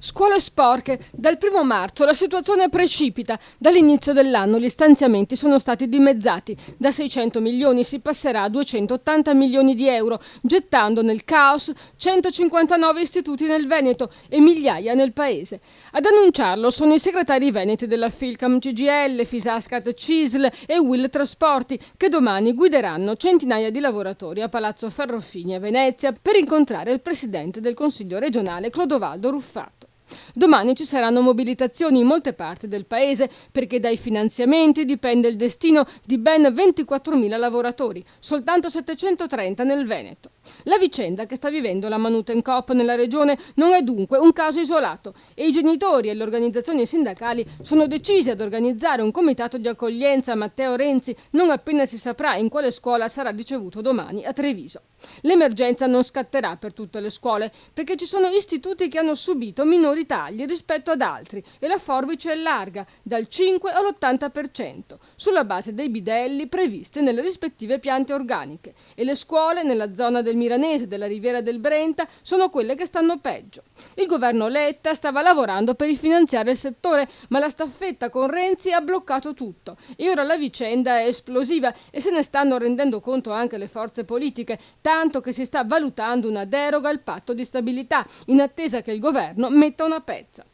Scuole sporche. Dal 1° marzo la situazione precipita. Dall'inizio dell'anno gli stanziamenti sono stati dimezzati. Da 600 milioni si passerà a 280 milioni di euro, gettando nel caos 159 istituti nel Veneto e migliaia nel paese. Ad annunciarlo sono i segretari veneti della Filcam CGIL, Fisascat CISL e Will Trasporti, che domani guideranno centinaia di lavoratori a Palazzo Ferrofini a Venezia per incontrare il presidente del Consiglio regionale Clodovaldo Ruffato. Domani ci saranno mobilitazioni in molte parti del paese perché dai finanziamenti dipende il destino di ben 24.000 lavoratori, soltanto 730 nel Veneto. La vicenda che sta vivendo la Manutencoop nella regione non è dunque un caso isolato e i genitori e le organizzazioni sindacali sono decisi ad organizzare un comitato di accoglienza a Matteo Renzi non appena si saprà in quale scuola sarà ricevuto domani a Treviso. L'emergenza non scatterà per tutte le scuole perché ci sono istituti che hanno subito minori tagli rispetto ad altri e la forbice è larga, dal 5 all'80%, sulla base dei bidelli previsti nelle rispettive piante organiche, e le scuole nella zona del Miranese e della Riviera del Brenta sono quelle che stanno peggio. Il governo Letta stava lavorando per rifinanziare il settore, ma la staffetta con Renzi ha bloccato tutto e ora la vicenda è esplosiva e se ne stanno rendendo conto anche le forze politiche, tanto che si sta valutando una deroga al patto di stabilità, in attesa che il governo metta una pezza.